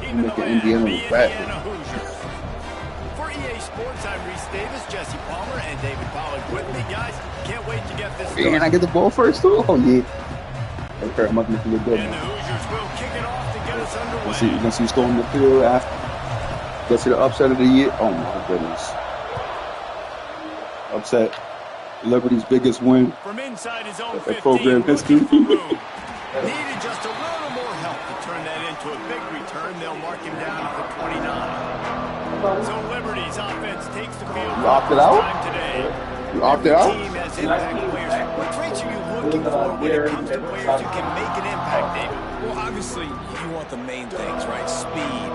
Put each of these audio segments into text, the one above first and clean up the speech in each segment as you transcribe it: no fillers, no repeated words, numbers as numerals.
team in in the the land, Indiana the look bad. Indiana Hoosiers. For EA Sports, I'm Reese Davis, Jesse Palmer, and David Pollard with me, guys. Can't wait to get this started. And I get the ball first too. Oh yeah. Okay, I must make it look good. And the Hoosiers will kick it off to get us underway. You can see storm the field after. Get to the upset of the year. Oh my goodness. Upset. Liberty's biggest win from inside his own 15, program history. Needed just a little more help to turn that into a big return. They'll mark him down at the 29. So Liberty's offense takes the field you opted out? Today. You opted out? Team has impact players. What traits are you looking for when it comes to players who can make an impact, David? Well, obviously, you want the main things, right? Speed,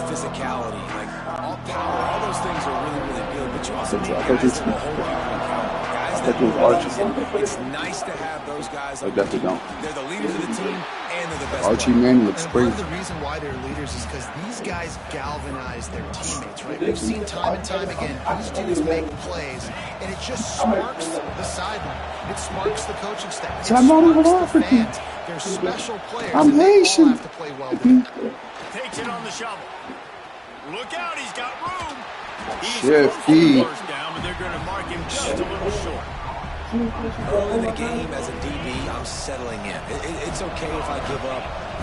physicality, like all power, all those things are really, really good. But you also need guys that will hold people accountable. Guys that will It's nice to have those guys. I definitely don't. They're the leaders of the team, and they're the best. Archie Manning looks crazy. Part of the reason why they're leaders is because these guys galvanize their teams, right? We've seen time and time again, these dudes make plays, and it just sparks the sideline. It sparks the coaching staff. It sparks the fans. They're special players, and they all have to play well together. Takes it on the shovel. Look out, he's got room. He's first down, but they're going to mark him just a little short. Early in the game as a DB, I'm settling in. It's okay if I give up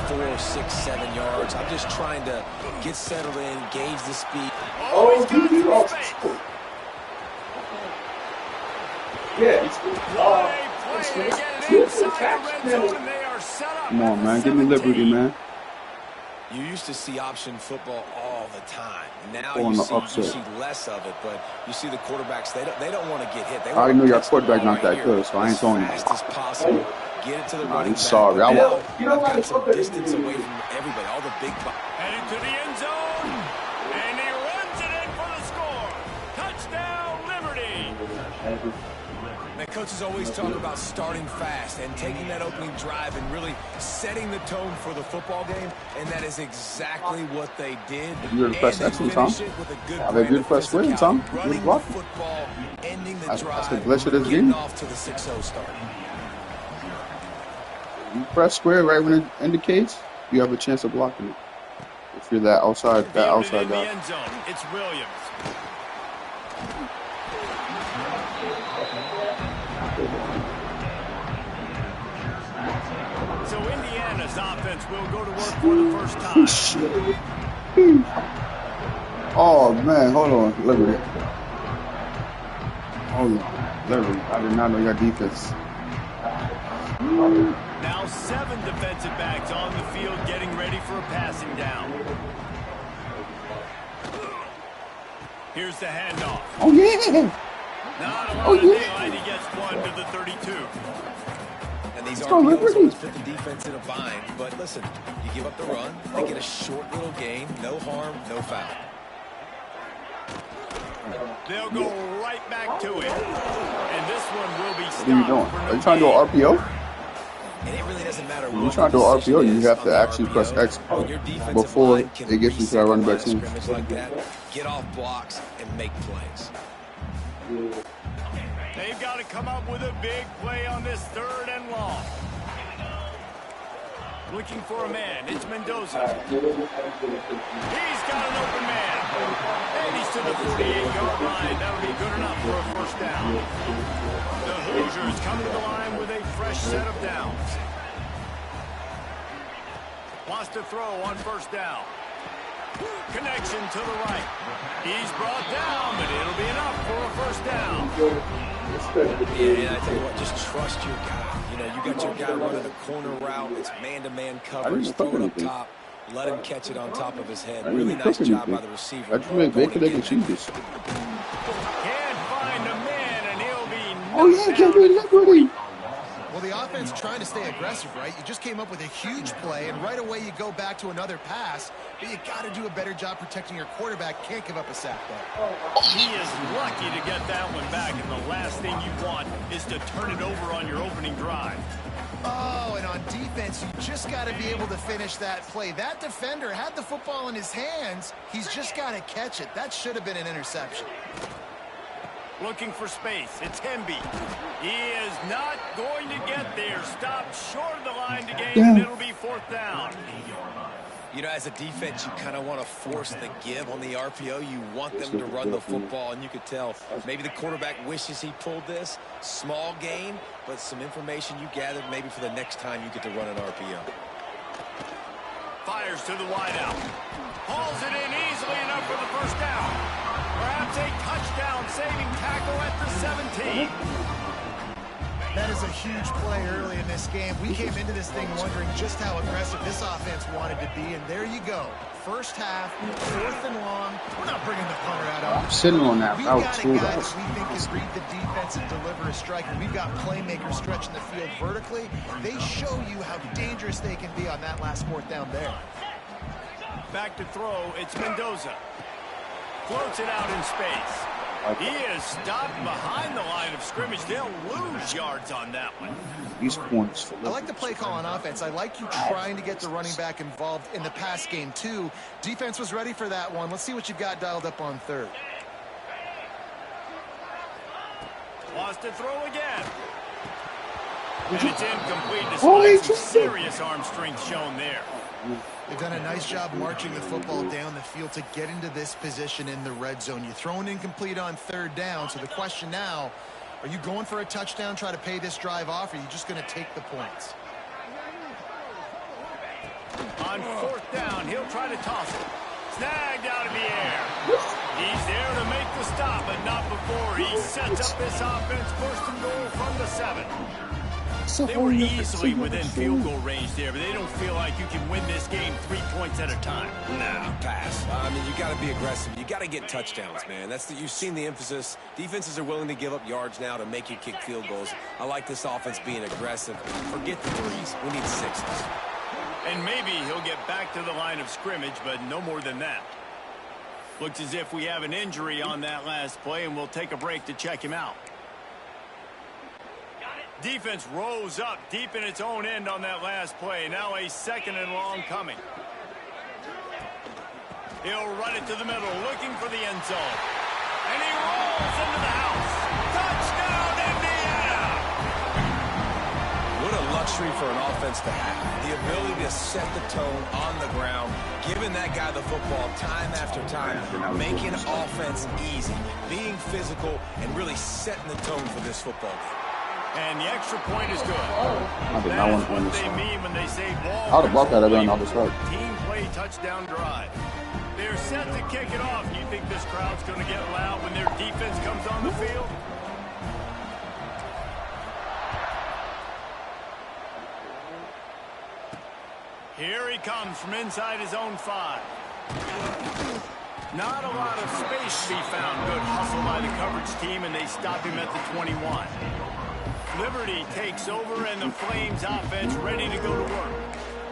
4, 6, 7 yards. I'm just trying to get settled in, gauge the speed. Oh, he's got some space. Yeah, Come on, man. Give me Liberty, man. You used to see option football all the time. Now you see less of it, but you see the quarterbacks, they don't want to get hit. They I already know your quarterback not that good, so I ain't telling you. As fast as possible. Get it to the running back. Sorry. I've got some distance away from everybody, all the big... Headed to the end zone, and he runs it in for the score. Touchdown, Liberty. And coaches always talk about starting fast and taking that opening drive and really setting the tone for the football game, and that is exactly what they did. You're the best excellent, Tom. I bet you're the best winning, Tom. You're the block. That's the glitch of this game. Off to the 6-0 start. You press square right when it indicates, you have a chance of blocking it. If you're that outside guy. It's Williams. So Indiana's offense will go to work for the first time. Oh man, hold on, Liberty. Hold on, Liberty. I did not know your defense. Now 7 defensive backs on the field getting ready for a passing down. Here's the handoff. Oh yeah. And he gets one to the 32. And these RPOs always put the defense in a bind. But listen, you give up the run, they get a short little gain, no harm, no foul. They'll go right back to it. And this one will be stopped. What are you doing? Are you trying to do an RPO? And it really doesn't matter when you're trying to do an RPO, you have to actually press X before it gets into that running back team. Like that, get off blocks and make plays. They've got to come up with a big play on this 3rd and long. Looking for a man. It's Mendoza. He's got an open man. And he's to the 48-yard line. That'll be good enough for a first down. The Hoosiers come to the line with a fresh set of downs. Wants to throw on first down. Connection to the right. He's brought down, but it'll be enough for a first down. Yeah, and I tell you what, just trust your guy. You know, you got your guy running a corner route. It's man-to-man coverage. Throw it up top. Let him catch it on top of his head. Really nice job by the receiver. I just made bacon, egg, and cheese. Can't find a man, and he'll be... Oh, yeah, can't do Liberty. Well, the offense trying to stay aggressive, right? You just came up with a huge play, and right away you go back to another pass. But you got to do a better job protecting your quarterback. Can't give up a sack, though. He is lucky to get that one back, and the last thing you want is to turn it over on your opening drive. Oh, and on defense, you just got to be able to finish that play. That defender had the football in his hands. He's just got to catch it. That should have been an interception. Looking for space. It's Hemby. He is not going to get there. Stopped short of the line to gain, and it'll be 4th down. You know, as a defense, you kind of want to force the give on the RPO. You want them to run the football, and you could tell maybe the quarterback wishes he pulled this. Small gain, but some information you gathered maybe for the next time you get to run an RPO. Fires to the wideout. Hauls it in easily enough for the first down. Perhaps a touchdown-saving tackle at the 17. That is a huge play early in this game. We came into this thing wondering just how aggressive this offense wanted to be, and there you go. First half, 4th and long. We're not bringing the punter out. I'm sitting on that We've route got a too. guy that we think can read the defense and deliver a strike, and we've got playmakers stretching the field vertically. They show you how dangerous they can be on that last 4th down there. Back to throw, it's Mendoza. Floats it out in space. He is stopped behind the line of scrimmage. They'll lose yards on that one. These points. I like the play call on offense. I like you trying to get the running back involved in the pass game, too. Defense was ready for that one. Let's see what you've got dialed up on 3rd. Lost to throw again. And it's incomplete despite some serious arm strength shown there. They've done a nice job marching the football down the field to get into this position in the red zone. You're throwing incomplete on 3rd down, so the question now, are you going for a touchdown, try to pay this drive off, or are you just going to take the points? On 4th down, he'll try to toss it. Snagged out of the air. He's there to make the stop, but not before he sets up this offense 1st and goal from the 7. They were easily within field goal range there, but they don't feel like you can win this game 3 points at a time. Nah, pass. I mean, you got to be aggressive. You got to get touchdowns, man. You've seen the emphasis. Defenses are willing to give up yards now to make you kick field goals. I like this offense being aggressive. Forget the 3s. We need 6s. And maybe he'll get back to the line of scrimmage, but no more than that. Looks as if we have an injury on that last play, and we'll take a break to check him out. Defense rose up deep in its own end on that last play. Now a 2nd and long coming. He'll run it to the middle, looking for the end zone. And he rolls into the house. Touchdown, Indiana! What a luxury for an offense to have. The ability to set the tone on the ground, giving that guy the football time after time, making offense easy, being physical, and really setting the tone for this football game. And the extra point is good. I did not want to win That's this what they one. mean when they say ball. I would have blocked that every on this right. Team play touchdown drive. They're set to kick it off. Do you think this crowd's going to get loud when their defense comes on the field? Here he comes from inside his own 5. Not a lot of space to be found. Good hustle by the coverage team, and they stop him at the 21. Liberty takes over, and the Flames offense ready to go to work.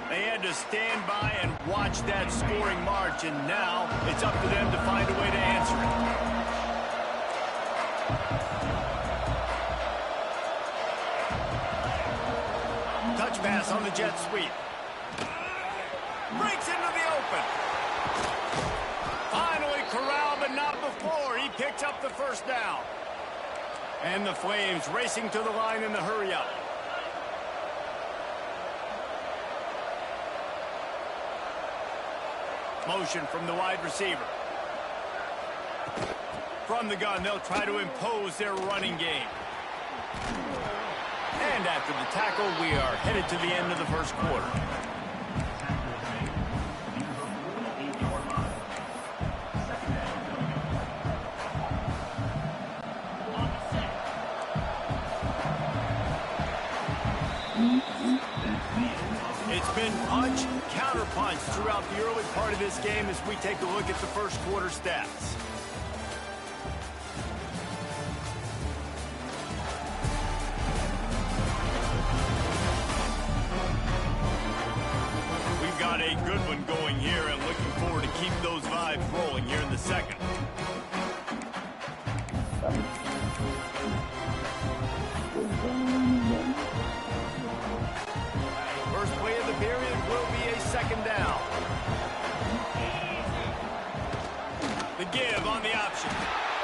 They had to stand by and watch that scoring march, and now it's up to them to find a way to answer it. Touch pass on the jet sweep. Breaks into the open. Finally corralled, but not before. He picks up the 1st down. And the Flames racing to the line in the hurry-up. Motion from the wide receiver. From the gun, they'll try to impose their running game. And after the tackle, we are headed to the end of the 1st quarter. It's been punch, counter-punch throughout the early part of this game as we take a look at the 1st quarter stats. We've got a good one going here and looking forward to keep those vibes rolling here in the 2nd. First play of the period will be a 2nd down. The give on the option.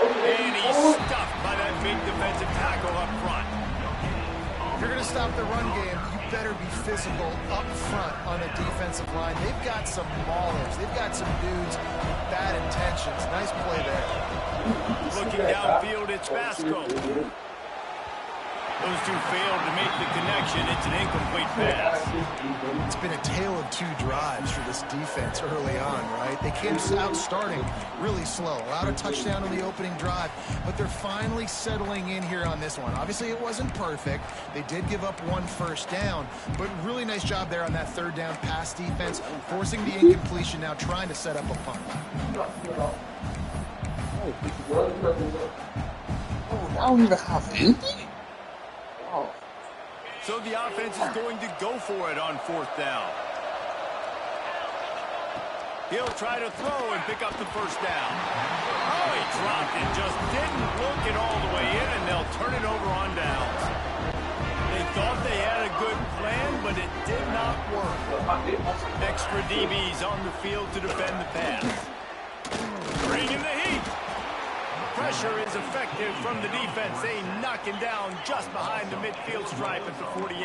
And he's stuffed by that big defensive tackle up front. If you're going to stop the run game, you better be physical up front on the defensive line. They've got some maulers. They've got some dudes with bad intentions. Nice play there. Looking downfield, it's Vasco. Those two failed to make the connection. It's an incomplete pass. It's been a tale of two drives for this defense early on, right? They came out starting really slow. Allowed a touchdown on the opening drive, but they're finally settling in here on this one. Obviously, it wasn't perfect. They did give up one first down, but really nice job there on that third down pass defense, forcing the incompletion, now trying to set up a punt. I don't even have anything? So the offense is going to go for it on fourth down. He'll try to throw and pick up the first down. Oh, he dropped it. Just didn't look it all the way in, and they'll turn it over on downs. They thought they had a good plan, but it did not work. Extra DBs on the field to defend the pass. Bringing the heat. Pressure is effective from the defense. They knock him down just behind the midfield stripe at the 48.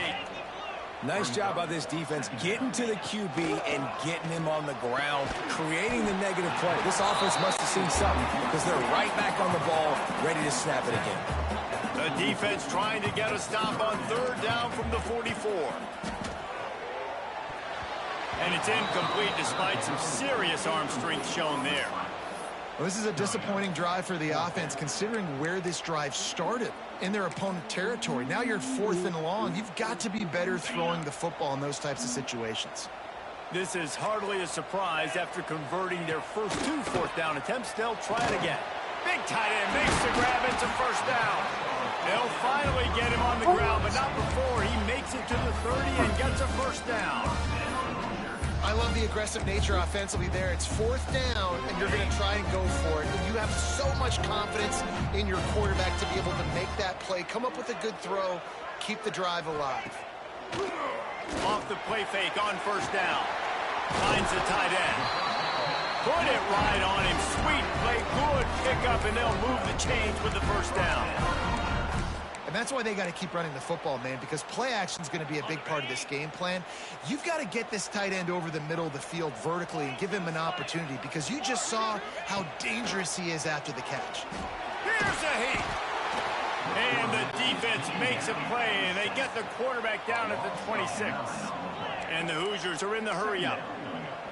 Nice job by this defense getting to the QB and getting him on the ground, creating the negative play. This offense must have seen something because they're right back on the ball, ready to snap it again. The defense trying to get a stop on third down from the 44. And it's incomplete despite some serious arm strength shown there. Well, this is a disappointing drive for the offense, considering where this drive started in their opponent territory. Now you're 4th and long. You've got to be better throwing the football in those types of situations. This is hardly a surprise after converting their first 2 fourth down attempts. They'll try it again. Big tight end makes the grab. It's a first down. They'll finally get him on the ground, but not before he makes it to the 30 and gets a first down. I love the aggressive nature offensively there. It's 4th down, and you're going to try and go for it. And you have so much confidence in your quarterback to be able to make that play, come up with a good throw, keep the drive alive. Off the play fake on first down. Finds the tight end. Put it right on him. Sweet play, good pickup, and they'll move the chains with the first down. And that's why they got to keep running the football, man, because play action is going to be a big part of this game plan. You've got to get this tight end over the middle of the field vertically and give him an opportunity, because you just saw how dangerous he is after the catch. Here's a heat. And the defense makes a play, and they get the quarterback down at the 26. And the Hoosiers are in the hurry-up.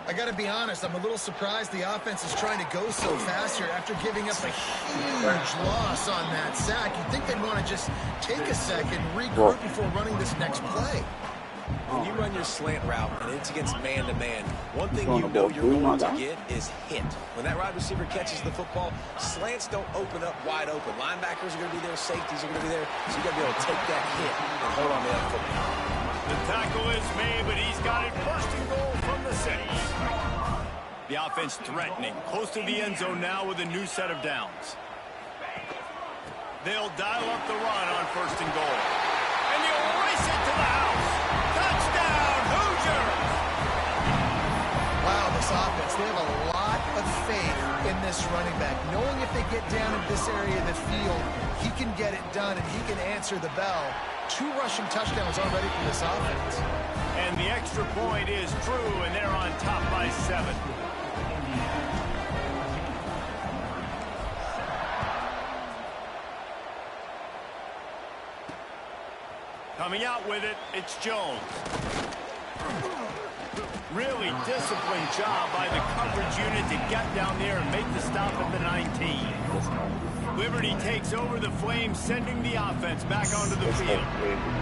I got to be honest, I'm a little surprised the offense is trying to go so fast here after giving up a huge loss on that sack. You'd think they'd want to just take a second, regroup before running this next play. When you run your slant route and it's against man-to-man, one thing you know you're going to get is hit. When that wide receiver catches the football, slants don't open up wide open. Linebackers are going to be there, safeties are going to be there, so you got to be able to take that hit and hold on to that football. The tackle is made, but he's got it first and goal from the 6. The offense threatening, close to the end zone now with a new set of downs. They'll dial up the run on first and goal. And they'll race it to the house. Touchdown, Hoosiers! Wow, this offense, they have a lot of faith in this running back, knowing if they get down in this area of the field, he can get it done and he can answer the bell. 2 rushing touchdowns already for this offense. And the extra point is true, and they're on top by 7. Coming out with it, it's Jones. Really disciplined job by the coverage unit to get down there and make the stop at the 19. Liberty takes over the Flames, sending the offense back onto the field.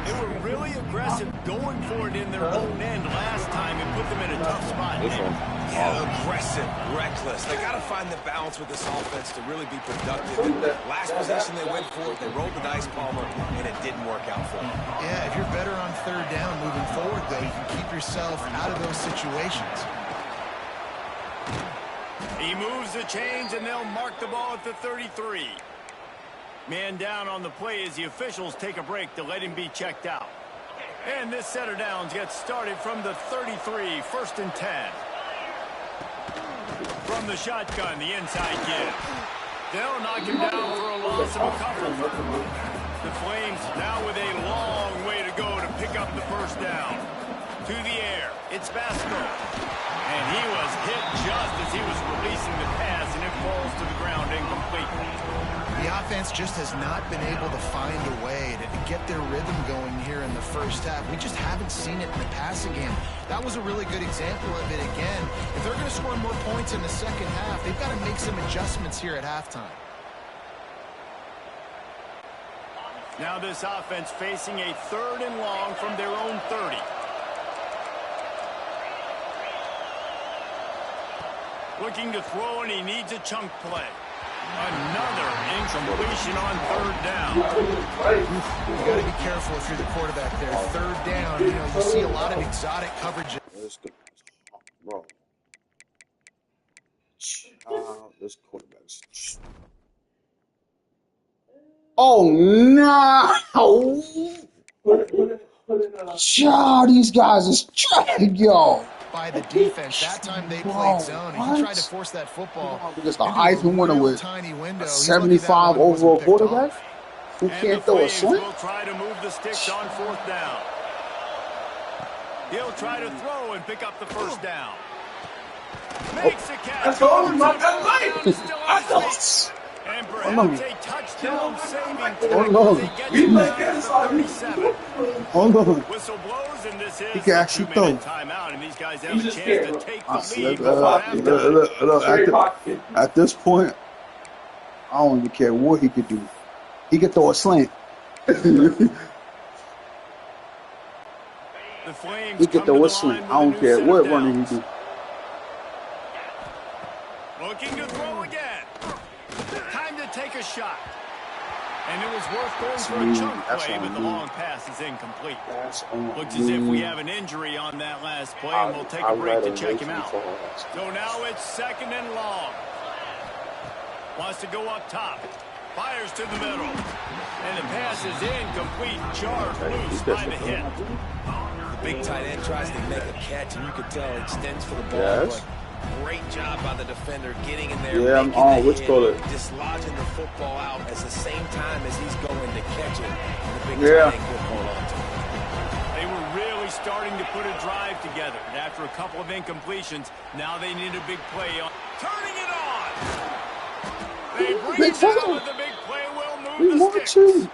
They were really aggressive going for it in their own end last time and put them in a tough spot. Yeah, aggressive, reckless. They got to find the balance with this offense to really be productive. And last possession they went for it, they rolled the dice, Palmer, and it didn't work out for them. Yeah, if you're better on third down moving forward, though, you can keep yourself out of those situations. He moves the chains, and they'll mark the ball at the 33. Man down on the play as the officials take a break to let him be checked out. And this set of downs gets started from the 33, 1st and 10. From the shotgun, the inside give. They'll knock him down for a loss of a couple. The Flames now with a long way to go to pick up the first down. To the air, it's Vasco. And he was hit just as he was releasing the pass, and it falls to the ground incomplete. The offense just has not been able to find a way to get their rhythm going here in the first half. We just haven't seen it in the passing game. That was a really good example of it again. If they're going to score more points in the second half, they've got to make some adjustments here at halftime. Now this offense facing a 3rd and long from their own 30. Looking to throw, and he needs a chunk play. Another incompletion on 3rd down. You got to be careful if you're the quarterback there. 3rd down, you see a lot of exotic coverage. Bro. This quarterback's... Oh, no! Child, these guys is trying, yo. By the defense. That time they played zone, and he tried to force that football. Because the Heisman winner with a 75 overall quarterback who can't throw a sling. Will try to move the sticks on 4th down. He'll try to throw and pick up the first down. Makes a catch. And perhaps a touchdown saving. Hold on. Whistle blows, and this is He can actually throw. Timeout, and these guys have a chance to take the lead. At this point, I don't even care what he could do. He could throw a slant. The Flames He could throw a slant. I don't care what running he do. Looking to throw again. Time to take a shot. And it was worth going for a chunk play, but the long pass is incomplete. Looks as if we have an injury on that last play, and we'll take a break to check him out. So now it's 2nd and long. Wants to go up top. Fires to the middle. And the pass is incomplete. Charged loose by the hit. The big tight end tries to make a catch, and you could tell it extends for the ball. Yes. Great job by the defender getting in there, yeah, dislodging the football out at the same time as he's going to catch it. And the big tight end could hold on to it. They were really starting to put a drive together. And after a couple of incompletions, now they need a big play on. Turning it on! They bring it down with the big play. Will move the sticks.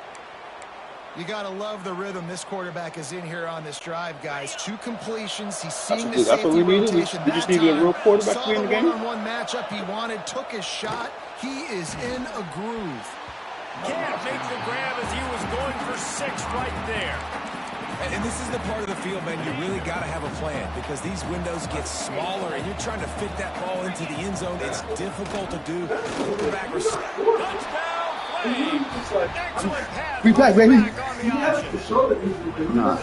You got to love the rhythm this quarterback is in here on this drive, guys. 2 completions. He's seen the safety rotation. We just needed a real quarterback saw to win the the game. one-on-one matchup he wanted, took his shot. He is in a groove. Can't make the grab as he was going for 6 right there. And this is the part of the field, man, you really got to have a plan because these windows get smaller and you're trying to fit that ball into the end zone. It's difficult to do. Quarterback touchdown. Excellent pass. We back, baby. Nah,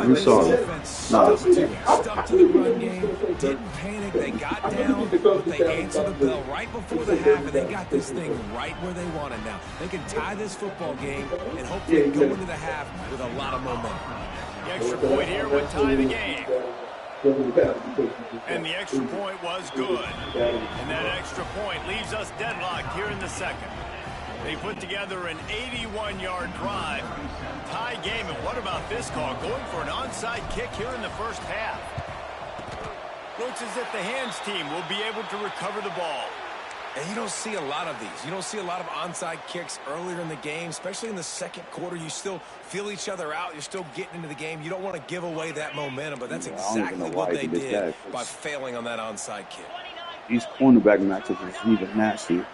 he's sorry. Stuck to the run game, didn't panic, they got down, but they answered the bell right before the half, and they got this thing right where they want it now. They can tie this football game and hopefully go into the half with a lot of momentum. The extra point here would tie the game. And the extra point was good. And that extra point leaves us deadlocked here in the second. They put together an 81-yard drive. Tie game, and what about this call? Going for an onside kick here in the first half. Looks as if the hands team will be able to recover the ball. And you don't see a lot of these. You don't see a lot of onside kicks earlier in the game, especially in the second quarter. You still feel each other out. You're still getting into the game. You don't want to give away that momentum, but that's exactly what they did by failing on that onside kick. These cornerback matchups is even nastier.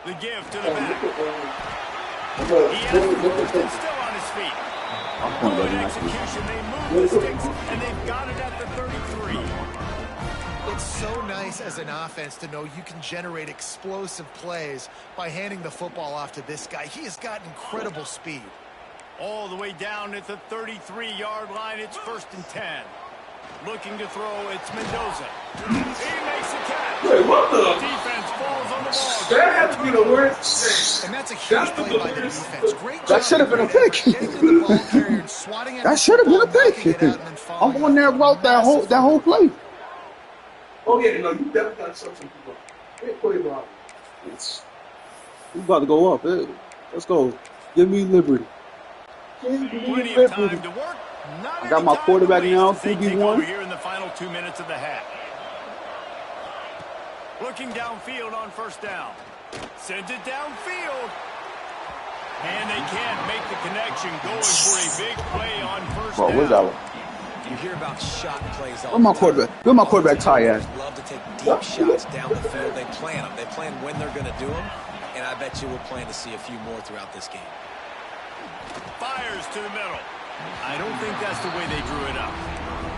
The give to the back. He has the first and still on his feet. Good execution. They move the sticks, and they've got it at the 33. It's so nice as an offense to know you can generate explosive plays by handing the football off to this guy. He has got incredible speed. All the way down at the 33-yard line. It's 1st and 10. Looking to throw, it's Mendoza. He makes the catch. Wait, what the? Defense falls on the ball. That has to be the worst. And that's a huge play by the defense. Great job. That should have been a pick. That should have been a pick. I'm on there route that whole play. Oh yeah, no, you definitely got something to do. We about to go up. Let's go. Give me Liberty. Give me Plenty of Liberty. time to work. Not I got any my time quarterback to waste now, as they take QB1. over here in the final 2 minutes of the half. Looking downfield on first down. Sends it downfield. And they can't make the connection, going for a big play on first Bro, down. where's that one? You hear about shot plays all Where's my the time. quarterback? Where's my quarterback tie at? Love to take deep shots down the field. They plan them. They plan when they're going to do them. And I bet you we'll plan to see a few more throughout this game. Fires to the middle. I don't think that's the way they drew it up.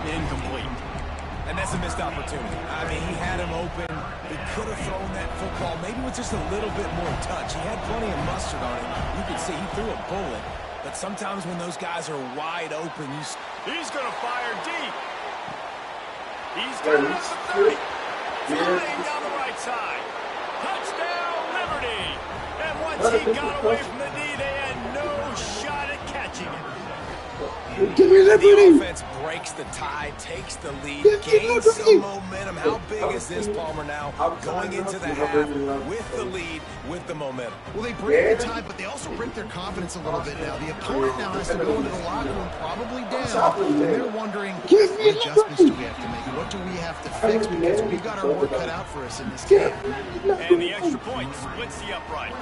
Incomplete. And that's a missed opportunity. I mean, he had him open. He could have thrown that football maybe with just a little bit more touch. He had plenty of mustard on him. You could see he threw a bullet. But sometimes when those guys are wide open, He's going to fire deep. He's got it up to 30. Flying down the right side. Touchdown, Liberty. And once he got away from the knee, they had no shot at catching it. Give me The Liberty. offense breaks the tie, takes the lead, gains some momentum. How big is this, Palmer, now? Going into the half with the lead, with the momentum. Well, they break the tie, but they also break their confidence a little bit now. The opponent now has to go into the locker room probably down, and they're wondering, Give me what adjustments do we have to make? What do we have to fix? Because we've got our work cut out for us in this game. And the extra point splits the uprights.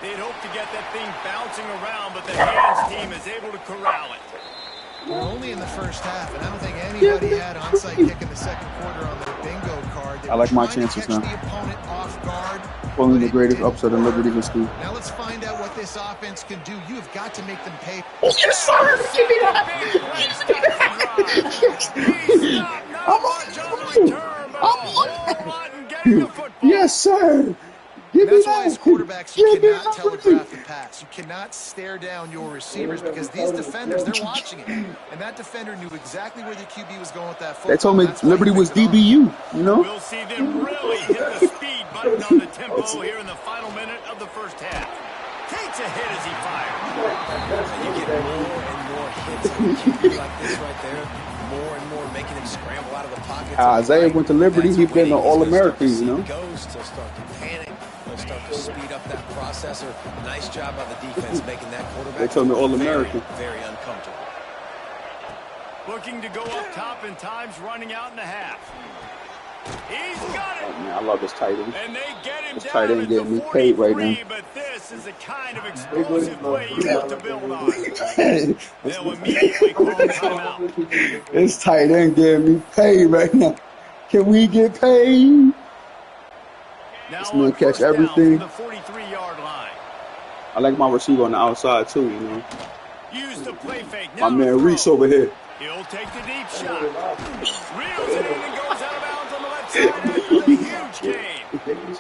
They'd hope to get that thing bouncing around, but the hands team is able to corral it. We're only in the first half, and I don't think anybody had onside kick in the second quarter on their bingo card. They I like my were trying to chances catch now. the opponent off guard. Only the greatest upset in Liberty history. Now let's find out what this offense can do. You have got to make them pay. Yes, sir. Give me that. Yes, sir. Give me That's why as that. quarterbacks, you Give me cannot telegraph the pass. You cannot stare down your receivers because these defenders, they're watching it. And that defender knew exactly where the QB was going with that football. They told me That's why he Liberty was picked it off. DBU, you know? We'll see them really hit the speed button on the tempo here in the final minute of the first half. Takes a hit as he fires. You get more and more hits on a QB like this right there. More and more making him scramble out of the pocket. Isaiah went to Liberty. He's been an All-American, you know? Goes to start to panic. They'll start to speed up that processor. Nice job by the defense making that quarterback. They told me All-American. Very uncomfortable. Looking to go up top and time's running out in the half. He's got it. Man, I love this tight end. And they get him This tight down end at getting the me paid right 43, now. but this is the kind of explosive play you want to build on. They'll immediately call timeout. This tight end getting me paid right now. Can we get paid? Now This man on catch first down everything. from the 43-yard line. I like my receiver on the outside too, you know. Use the play fake. My Now to man throw. Reese over here. He'll take the deep shot. Reels it in and goes out of bounds on the left side after the huge gain.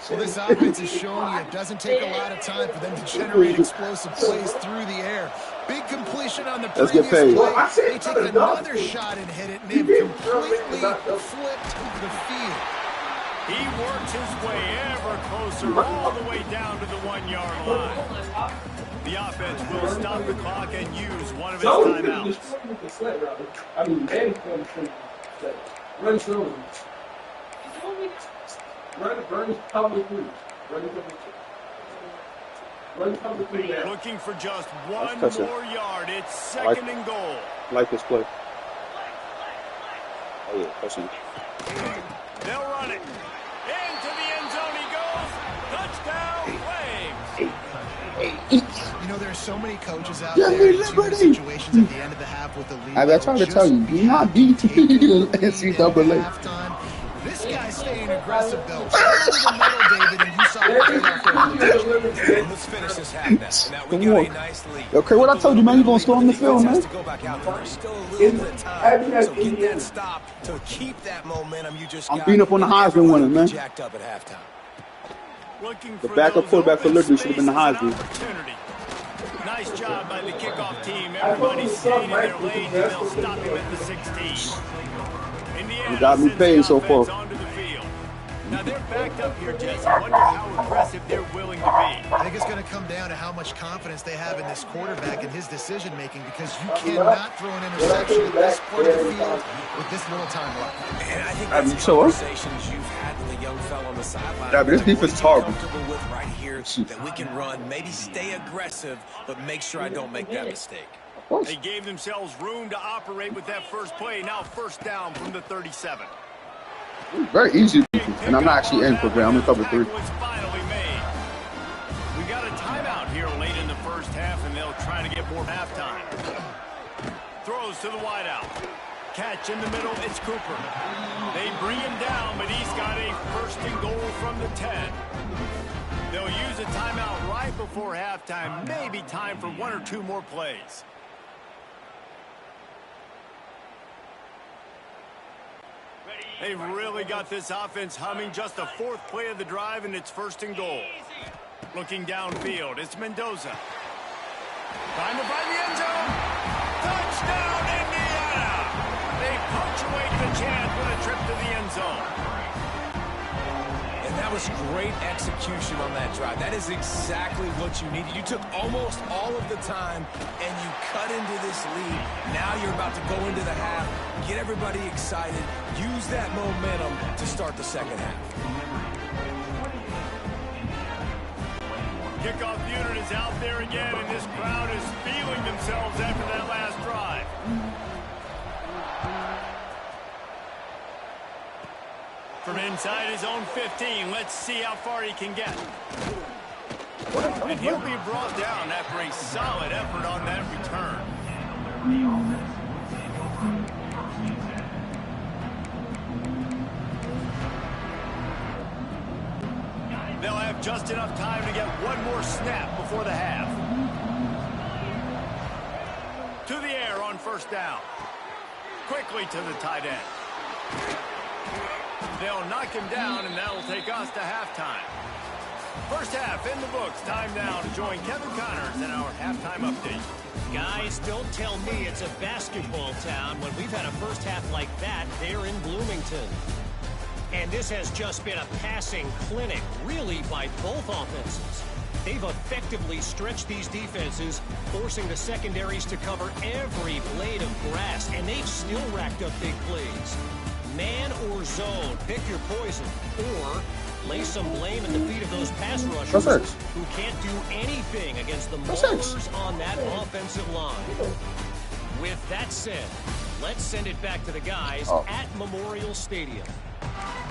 Well, this offense is showing you it doesn't take a lot of time for them to generate explosive plays through the air. Big completion on the Let's previous get paid. play. They take another shot and hit it, and they've completely flipped the field. He works his way ever closer all the way down to the 1-yard line. The offense will stop the clock and use one of his timeouts. I mean, run through. Run probably through. Run probably through there. Looking for just one That's touching. more yard. It's second and goal. I like this play. Oh yeah, touching. They'll run it. Into the end zone he goes. Touchdown, Flames. You know, there's so many coaches out Yeah, there in Liberty. situations at the end of the half with the lead. I tried to tell you, do not beat the NCAA. Halftime. This guy's staying aggressive, though. Straight to the middle, David, and you saw it right off there. Let's finish this half now. Now we Come got on. a nice lead. Okay, what I told you, man, you gonna storm the field, man. To go back out there. There's still a little bit of time. So get that stop to keep that momentum you just I'm got. beating up on the Heisman winner, man. Jacked up at halftime. Looking The for backup those quarterback for open Liberty should have been the spaces and Heisman. opportunity. Nice job by the kickoff team. Everybody's staying in their lanes, and they'll stop him at the 16. In the end, got me sends paid the so offense far. onto the field. Now they're backed up here, Jess. I wonder how aggressive they're willing to be. I think it's going to come down to how much confidence they have in this quarterback and his decision-making, because you cannot throw an interception at this part of the field with this little time left. And I think that's conversations you've had with a young fellow on the sideline. Yeah, but this defense is horrible. Comfortable with right here that we can run, maybe stay aggressive, but make sure I don't make that mistake. They gave themselves room to operate with that first play. Now first down from the 37. Very easy. And I'm not actually in for Graham. I'm in cover 3. Was finally made. We got a timeout here late in the first half, and they'll try to get more halftime. Throws to the wideout. Catch in the middle. It's Cooper. They bring him down, but he's got a first and goal from the 10. They'll use a timeout right before halftime. Maybe time for 1 or 2 more plays. They've really got this offense humming. Just a 4th play of the drive, and it's first and goal. Looking downfield, it's Mendoza. Trying to find the end zone. Touchdown, Indiana! They punctuate the chance with a trip to the end zone. And that was great execution on that drive. That is exactly what you needed. You took almost all of the time, and you cut into this lead. Now you're about to go into the half, get everybody excited, use that momentum to start the second half. Kickoff unit is out there again, and this crowd is feeling themselves after that last drive. From inside his own 15, let's see how far he can get. And he'll be brought down after a solid effort on that return. They'll have just enough time to get one more snap before the half. To the air on first down. Quickly to the tight end. They'll knock him down, and that'll take us to halftime. First half in the books. Time now to join Kevin Connors in our halftime update. Guys, don't tell me it's a basketball town when we've had a first half like that there in Bloomington. And this has just been a passing clinic, really, by both offenses. They've effectively stretched these defenses, forcing the secondaries to cover every blade of grass, and they've still racked up big plays. Man or zone, pick your poison, or lay some blame at the feet of those pass rushers who can't do anything against the maulers on that offensive line. With that said, let's send it back to the guys at Memorial Stadium.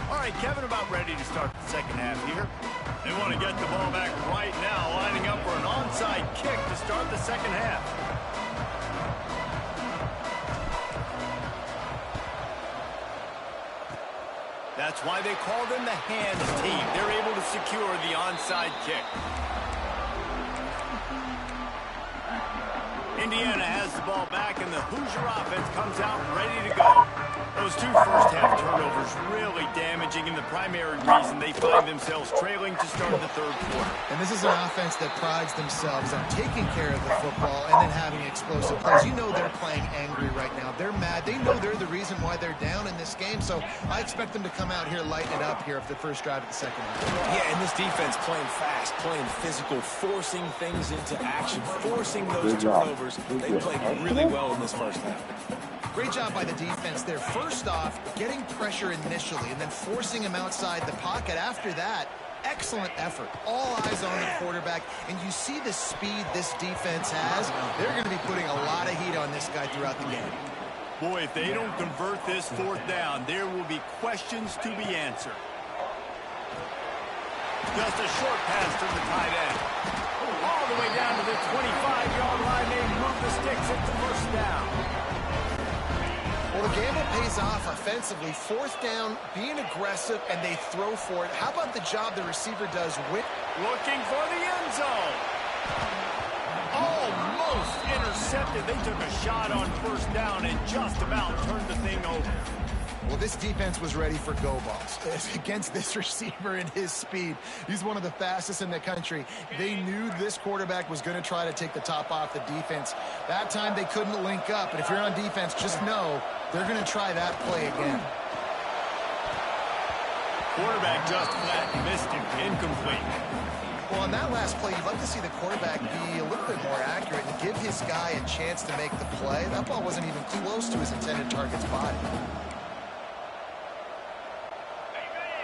All right, Kevin, about ready to start the second half here. They want to get the ball back right now, lining up for an onside kick to start the second half. That's why they call them the hands team. They're able to secure the onside kick. Indiana has the ball back, and the Hoosier offense comes out ready to go. Those 2 first-half turnovers really damaging, and the primary reason they find themselves trailing to start the third quarter. And this is an offense that prides themselves on taking care of the football and then having explosive plays. You know they're playing angry right now. They're mad. They know they're the reason why they're down in this game, so I expect them to come out here, lighten it up here for the first drive of the second half. Yeah, and this defense playing fast, playing physical, forcing things into action, forcing those turnovers. They played really well in this first half. Great job by the defense there. First off, getting pressure initially and then forcing him outside the pocket after that. Excellent effort. All eyes on the quarterback. And you see the speed this defense has. They're going to be putting a lot of heat on this guy throughout the game. Boy, if they don't convert this fourth down, there will be questions to be answered. Just a short pass to the tight end. All the way down to the 25-yard line. They move the sticks into first down. Well, the gamble pays off offensively. Fourth down, being aggressive, and they throw for it. How about the job the receiver does with... Looking for the end zone. Almost intercepted. They took a shot on first down and just about turned the thing over. Well, this defense was ready for go balls against this receiver and his speed. He's one of the fastest in the country. They knew this quarterback was going to try to take the top off the defense. That time they couldn't link up, but if you're on defense, just know they're going to try that play again. Quarterback just flat missed it. Incomplete. Well, on that last play, you'd like to see the quarterback be a little bit more accurate and give his guy a chance to make the play. That ball wasn't even close to his intended target's body.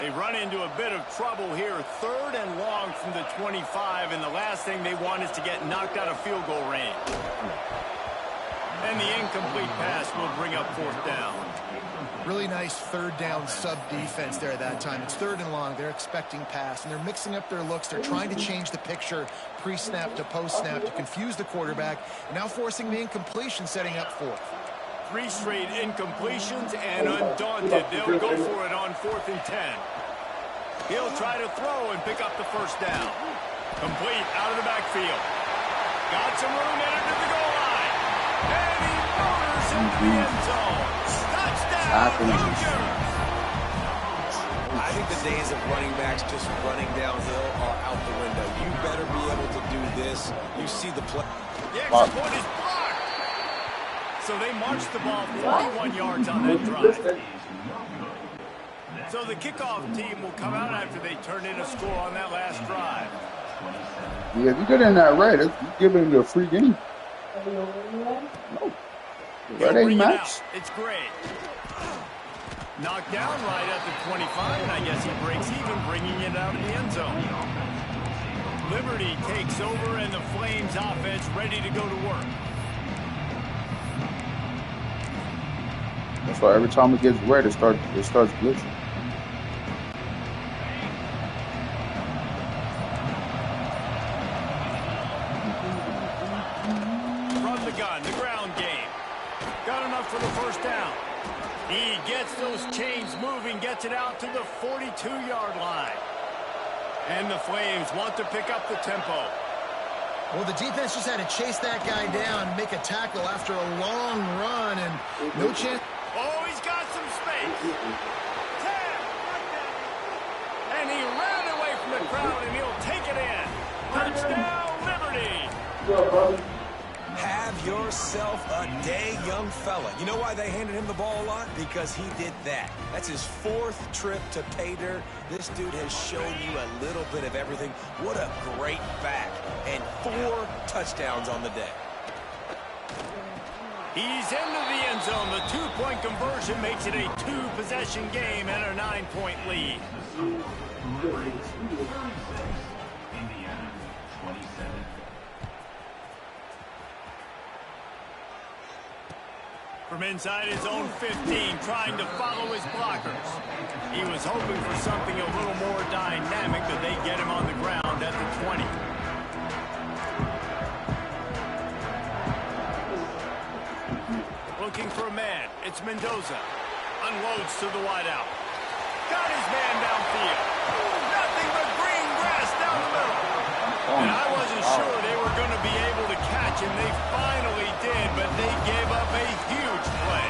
They run into a bit of trouble here. 3rd and long from the 25, and the last thing they want is to get knocked out of field goal range. And the incomplete pass will bring up 4th down. Really nice 3rd down sub-defense there that time. It's 3rd and long. They're expecting pass, and they're mixing up their looks. They're trying to change the picture pre-snap to post-snap to confuse the quarterback, and now forcing the incompletion, setting up 4th. 3 straight incompletions, and undaunted, they'll go for it on 4th and 10. He'll try to throw and pick up the 1st down. Complete out of the backfield. Got some room entered to the goal line. And he motors into the end zone. Touchdown, Hoosiers! I think the days of running backs just running downhill are out the window. You better be able to do this. You see the play. The extra point is blocked. So they marched the ball 41 yards on that drive. So the kickoff team will come out after they turn in a score on that last drive. Yeah, if you get in that red, you give him the free game. No. Red ain't match. It's great. Knocked down right at the 25, and I guess he breaks even, bringing it out of the end zone. Liberty takes over, and the Flames offense ready to go to work. That's why every time it gets red, it starts glitching. From the gun, the ground game. Got enough for the 1st down. He gets those chains moving, gets it out to the 42-yard line. And the Flames want to pick up the tempo. Well, the defense just had to chase that guy down, make a tackle after a long run, and no chance. Oh, he's got some space. 10. And he ran away from the crowd, and he'll take it in. Touchdown, Liberty. Have yourself a day, young fella. You know why they handed him the ball a lot? Because he did that. That's his 4th trip to pay dirt. This dude has shown you a little bit of everything. What a great back. And 4 touchdowns on the day. He's into the end zone. The 2-point conversion makes it a 2-possession game and a 9-point lead. From inside his own 15, trying to follow his blockers. He was hoping for something a little more dynamic, but they get him on the ground at the 20. Looking for a man. It's Mendoza. Unloads to the wideout. Got his man downfield. Nothing but green grass down the middle. And I wasn't sure they were going to be able to catch him. They finally did, but they gave up a huge play.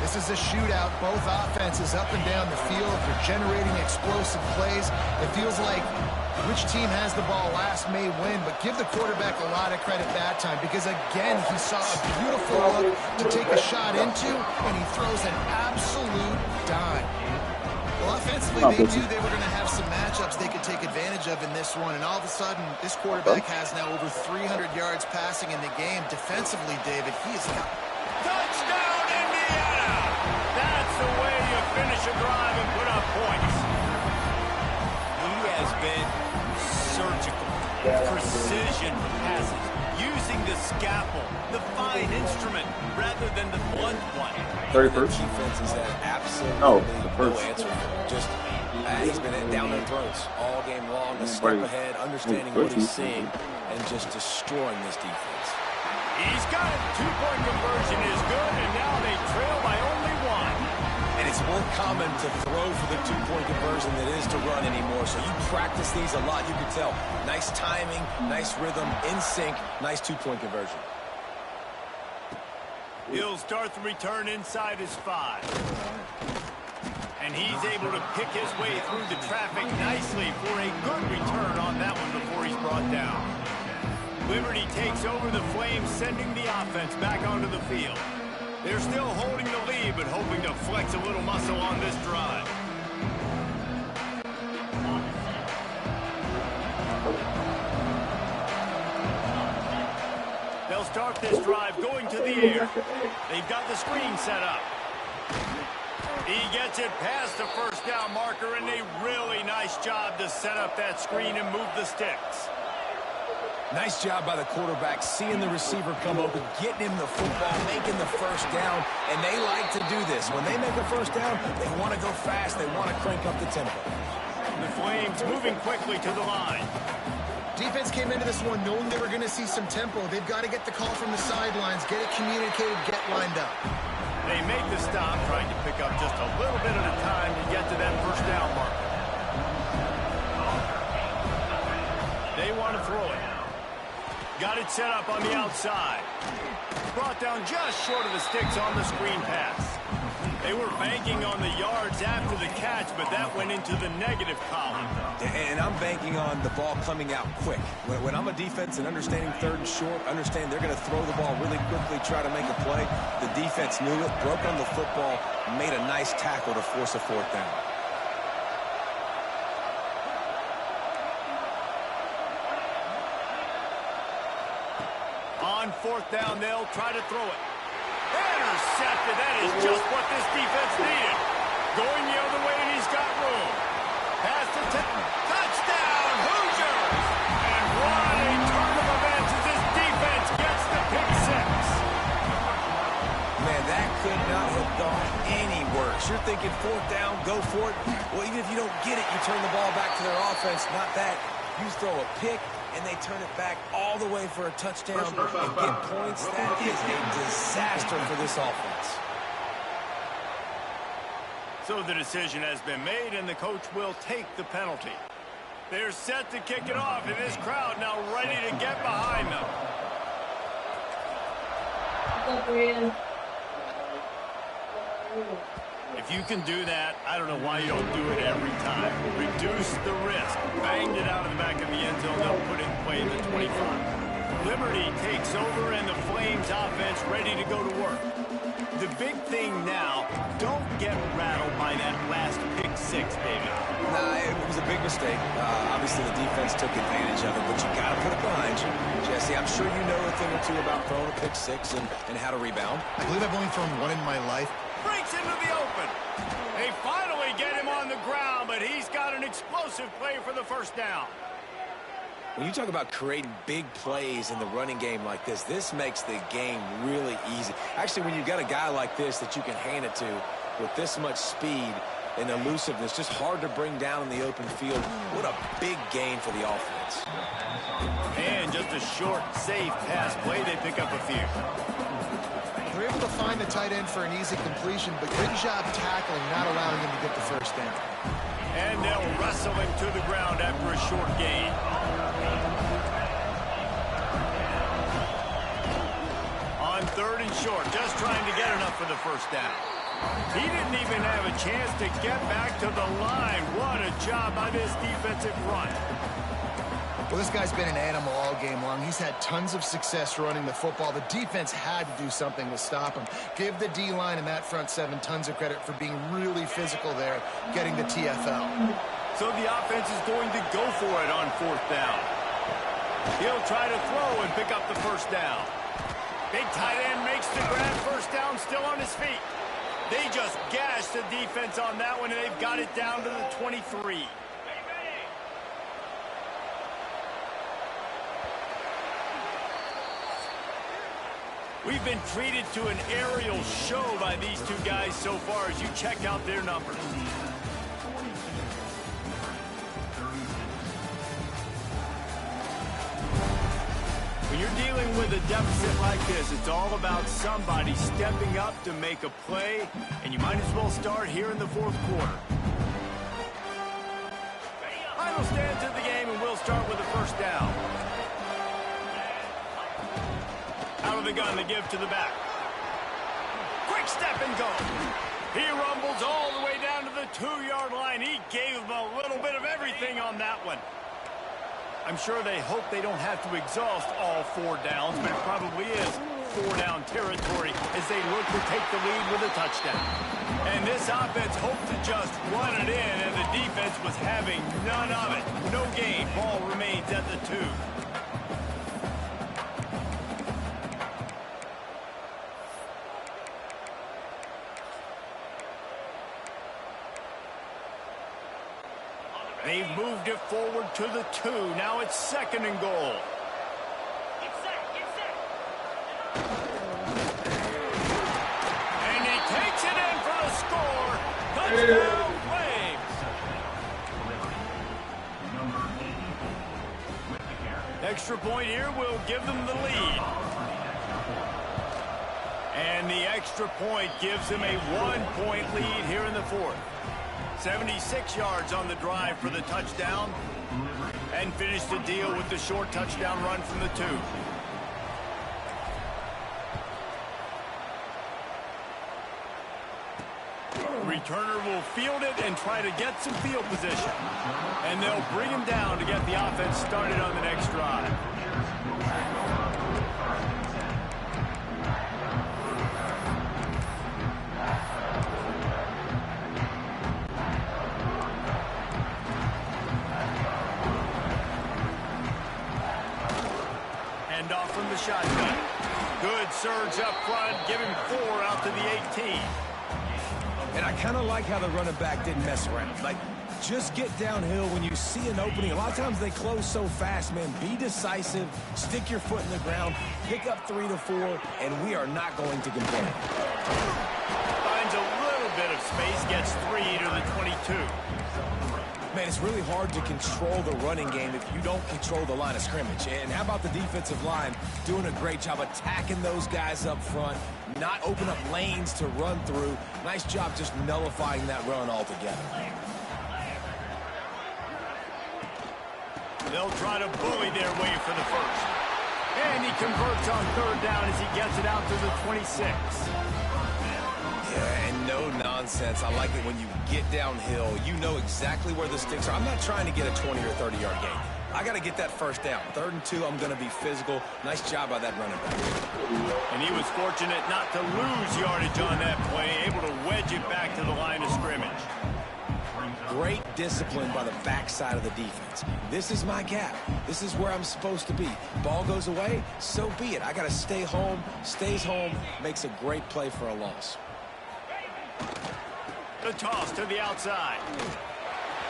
This is a shootout. Both offenses up and down the field. They're generating explosive plays. It feels like which team has the ball last may win, but give the quarterback a lot of credit that time because, again, he saw a beautiful look to take a shot into, and he throws an absolute dime. Well, offensively, they knew they were going to have some matchups they could take advantage of in this one, and all of a sudden, this quarterback has now over 300 yards passing in the game. Defensively, David, he has got... Touchdown, Indiana! That's the way you finish a drive and put up points. He has been surgical, precision passes, using the scalpel, the fine instrument, rather than the blunt one. 31st? Defense has had absolutely no answer. Just he's been down their throats all game long, a step ahead, understanding what he's seeing, and just destroying this defense. He's got it. 2-point conversion is good, and now they trail by only 1. And it's more common to throw for the 2-point conversion than it is to run anymore. So you practice these a lot, you can tell. Nice timing, nice rhythm, in sync, nice 2-point conversion. He'll start the return inside his 5. And he's able to pick his way through the traffic nicely for a good return on that one before he's brought down. Liberty takes over the Flames, sending the offense back onto the field. They're still holding the lead, but hoping to flex a little muscle on this drive. start this drive going to the air. They've got the screen set up. He gets it past the first down marker, and a really nice job to set up that screen and move the sticks. Nice job by the quarterback, seeing the receiver come open, getting him the football, making the first down, and they like to do this. When they make a first down, they want to go fast. They want to crank up the tempo. The Flames moving quickly to the line. Defense came into this one knowing they were going to see some tempo. They've got to get the call from the sidelines, get it communicated, get lined up. They make the stop, trying to pick up just a little bit at a time to get to that first down marker. They want to throw it. Got it set up on the outside. Brought down just short of the sticks on the screen pass. They were banking on the yards after the catch, but that went into the negative column. And I'm banking on the ball coming out quick. When I'm a defense and understanding third and short, understand they're going to throw the ball really quickly, try to make a play. The defense knew it, broke on the football, made a nice tackle to force a fourth down. On fourth down, they'll try to throw it. Intercepted. That is just what this defense needed. Going the other way, and he's got room. Pass to touchdown, Hoosiers! And what a turn of events as this defense gets the pick six. Man, that could not have gone any worse. You're thinking fourth down, go for it. Well, even if you don't get it, you turn the ball back to their offense. Not that. You throw a pick, and they turn it back all the way for a touchdown and get points. That is a disaster for this offense. So the decision has been made, and the coach will take the penalty. They're set to kick it off, and this crowd now ready to get behind them. If you can do that, I don't know why you don't do it every time. Reduce the risk. Banged it out of the back of the end zone. They'll put it in play at the 25. Liberty takes over, and the Flames offense ready to go to work. The big thing now, don't get rattled by that last pick six, baby. Nah, it was a big mistake. Obviously, the defense took advantage of it, but you got to put it behind you. Jesse, I'm sure you know a thing or two about throwing a pick six and how to rebound. I believe I've only thrown one in my life. Breaks into the open. They finally get him on the ground, but he's got an explosive play for the first down. When you talk about creating big plays in the running game like this, this makes the game really easy. Actually, when you've got a guy like this that you can hand it to with this much speed and elusiveness, just hard to bring down in the open field. What a big gain for the offense. And just a short, safe pass play. They pick up a few. They're able to find the tight end for an easy completion, but good job tackling, not allowing him to get the first down. And they'll wrestle him to the ground after a short gain. On third and short, just trying to get enough for the first down. He didn't even have a chance to get back to the line. What a job by this defensive front. Well, this guy's been an animal all game long. He's had tons of success running the football. The defense had to do something to stop him. Give the D-line and that front seven tons of credit for being really physical there, getting the TFL. So the offense is going to go for it on fourth down. He'll try to throw and pick up the first down. Big tight end makes the grab, first down, still on his feet. They just gashed the defense on that one, and they've got it down to the 23. We've been treated to an aerial show by these two guys so far as you check out their numbers. When you're dealing with a deficit like this, it's all about somebody stepping up to make a play, and you might as well start here in the fourth quarter. Final stands of the game, and we'll start with the first down. Out of the gun to give to the back. Quick step and go. He rumbles all the way down to the 2-yard line. He gave them a little bit of everything on that one. I'm sure they hope they don't have to exhaust all 4 downs, but it probably is 4-down territory as they look to take the lead with a touchdown. And this offense hoped to just run it in, and the defense was having none of it. No gain. Ball remains at the 2. They've moved it forward to the 2. Now it's 2nd and goal. And he takes it in for the score. Touchdown, Flames. Extra point here will give them the lead. And the extra point gives them a 1-point lead here in the 4th. 76 yards on the drive for the touchdown. And finished the deal with the short touchdown run from the 2. Returner will field it and try to get some field position. And they'll bring him down to get the offense started on the next drive. Hand off from the shotgun. Good surge up front. Give him 4 out to the 18. And I kind of like how the running back didn't mess around. Like, just get downhill when you see an opening. A lot of times they close so fast, man. Be decisive. Stick your foot in the ground. Pick up 3 to 4, and we are not going to complain. Finds a little bit of space. Gets 3 to the 22. Man, it's really hard to control the running game if you don't control the line of scrimmage. And how about the defensive line doing a great job attacking those guys up front, not open up lanes to run through. Nice job just nullifying that run altogether. They'll try to bully their way for the 1st. And he converts on 3rd down as he gets it out to the 26. Yeah, and no nonsense. I like it when you get downhill. You know exactly where the sticks are. I'm not trying to get a 20 or 30-yard gain. I got to get that 1st down. 3rd and 2, I'm going to be physical. Nice job by that running back. And he was fortunate not to lose yardage on that play, able to wedge it back to the line of scrimmage. Great discipline by the backside of the defense. This is my gap. This is where I'm supposed to be. Ball goes away, so be it. I got to stay home. Stays home, makes a great play for a loss. The toss to the outside.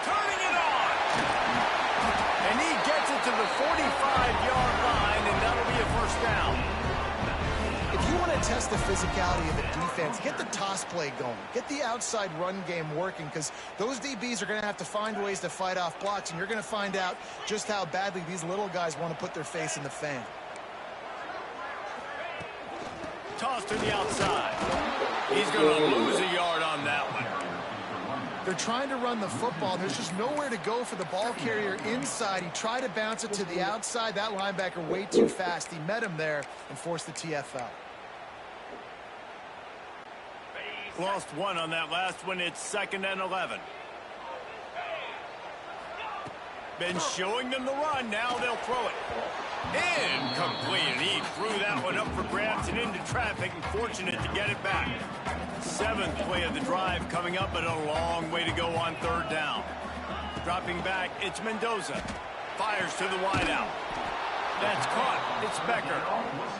Turning it on. And he gets it to the 45-yard line, and that'll be a 1st down. If you want to test the physicality of a defense, get the toss play going. Get the outside run game working, because those DBs are going to have to find ways to fight off blocks, and you're going to find out just how badly these little guys want to put their face in the fan. Toss to the outside. He's going to lose a yard on that one. They're trying to run the football. There's just nowhere to go for the ball carrier inside. He tried to bounce it to the outside. That linebacker way too fast. He met him there and forced the TFL. Lost 1 on that last one. It's 2nd and 11. Been showing them the run. Now they'll throw it. Incomplete. And he threw that one up for grabs and into traffic, and fortunate to get it back. 7th play of the drive coming up, but a long way to go on 3rd down. Dropping back, it's Mendoza. Fires to the wideout. That's caught. It's Becker.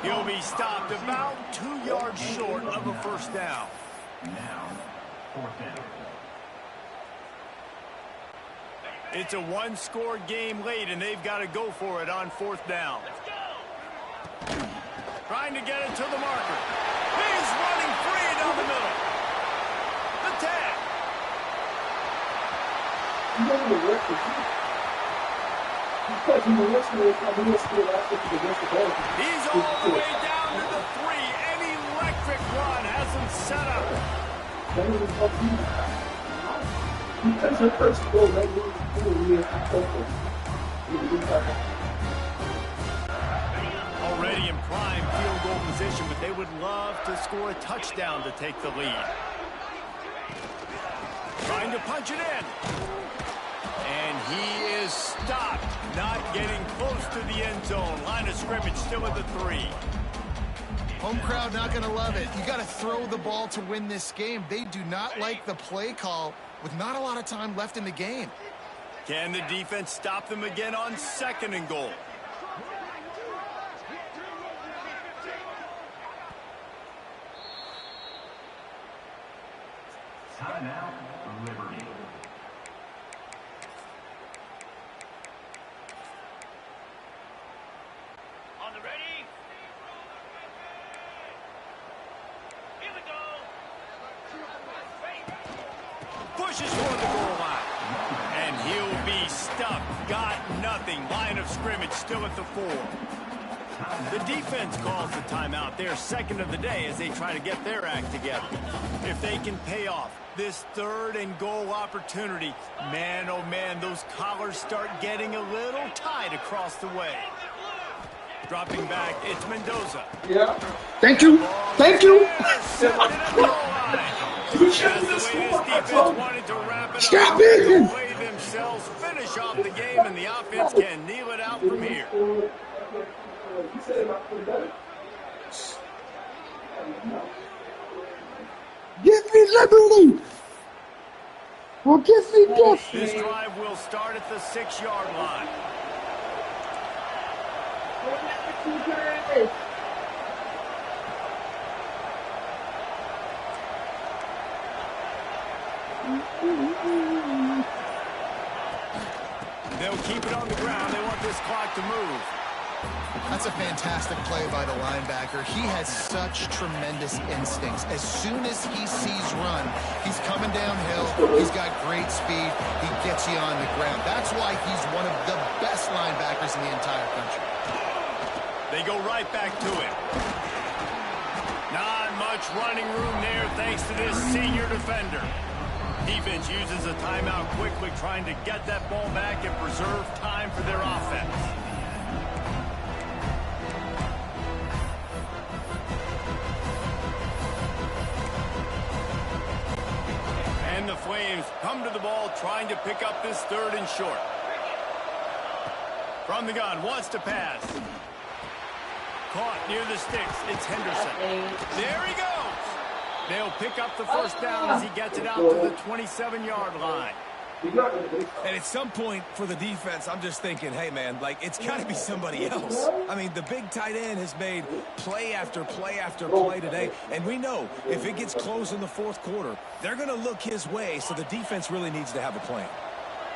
He'll be stopped about 2 yards short of a 1st down. Now, 4th down. It's a 1-score game late, and they've got to go for it on 4th down. Trying to get it to the marker. He's running free down the middle. The tag. He's all the way down to the 3. An electric run has him set up. Already in prime field goal position, but they would love to score a touchdown to take the lead. Trying to punch it in. And he is stopped, not getting close to the end zone. Line of scrimmage still at the 3. Home crowd not going to love it. You got to throw the ball to win this game. They do not like the play call with not a lot of time left in the game. Can the defense stop them again on 2nd and goal? Timeout, Liberty. pushes for the goal line. And he'll be stuck. Got nothing. Line of scrimmage still at the 4. The defense calls the timeout. They're second of the day as they try to get their act together. If they can pay off this 3rd and goal opportunity, man, oh man, those collars start getting a little tight across the way. Dropping back, it's Mendoza. Yeah. Thank you. Thank you. Stop it. Play themselves, finish off the game, and the offense can kneel it out from here. Give me liberty. Well, give me death. This drive will start at the 6-yard line. They'll keep it on the ground. They want this clock to move. That's a fantastic play by the linebacker. He has such tremendous instincts. As soon as he sees run, he's coming downhill. He's got great speed. He gets you on the ground. That's why he's one of the best linebackers in the entire country. They go right back to it. Not much running room there thanks to this senior defender. Defense uses a timeout quickly, trying to get that ball back and preserve time for their offense. And the Flames come to the ball, trying to pick up this 3rd and short. From the gun, wants to pass. Caught near the sticks. It's Henderson. There he goes. They'll pick up the first down as he gets it out to the 27-yard line. And at some point for the defense, I'm just thinking, hey, man, like, it's got to be somebody else. I mean, the big tight end has made play after play after play today. And we know if it gets close in the 4th quarter, they're going to look his way, so the defense really needs to have a plan.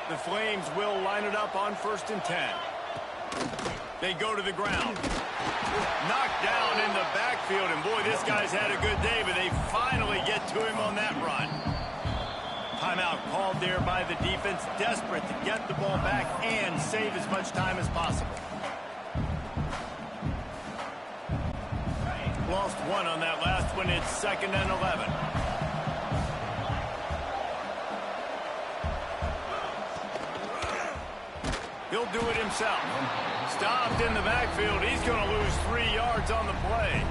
The Flames will line it up on 1st and 10. They go to the ground. Knocked down in the backfield, and boy, this guy's had a good day, but they finally get to him on that run. Timeout called there by the defense, desperate to get the ball back and save as much time as possible. Lost 1 on that last one. It's 2nd and 11. He'll do it himself. Stopped in the backfield. He's going to lose 3 yards on the play.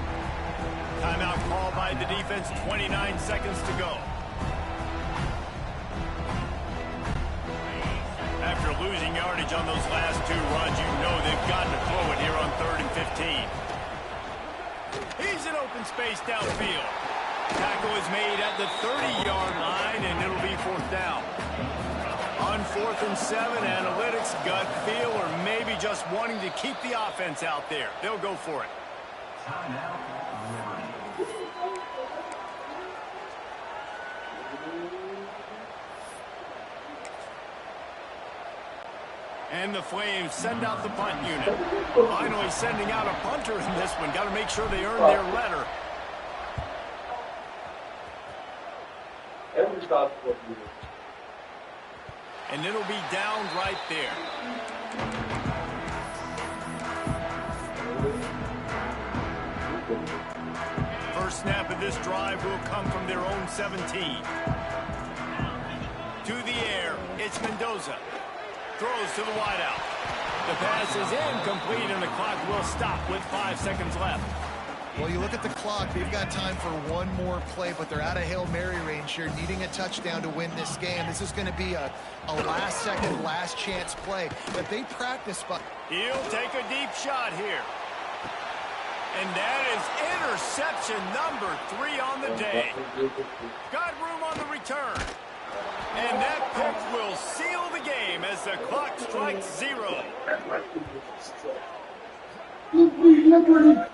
Timeout called by the defense. 29 seconds to go. After losing yardage on those last 2 runs, you know they've got to throw it here on 3rd and 15. He's in open space downfield. Tackle is made at the 30-yard line, and it'll be 4th down. On 4th and 7, analytics, gut feel, or maybe just wanting to keep the offense out there. They'll go for it. And the Flames send out the punt unit. Finally sending out a punter in this one. Got to make sure they earn their letter. And it'll be down right there. First snap of this drive will come from their own 17. To the air, it's Mendoza. Throws to the wideout. The pass is incomplete, and the clock will stop with 5 seconds left. Well, you look at the clock, they've got time for one more play, but they're out of Hail Mary range here, needing a touchdown to win this game. This is going to be a last-second, last-chance play that they practice. But he'll take a deep shot here. And that is interception number 3 on the day. Got room on the return. And that pick will seal the game as the clock strikes 0. 1-8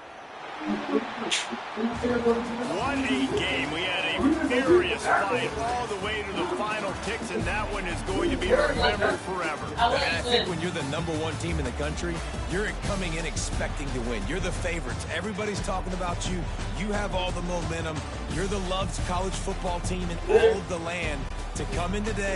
game. We had a furious fight all the way to the final ticks, and that one is going to be remembered forever. And I think when you're the #1 team in the country, you're coming in expecting to win. You're the favorites. Everybody's talking about you. You have all the momentum. You're the loved college football team in all of the land. to come in today.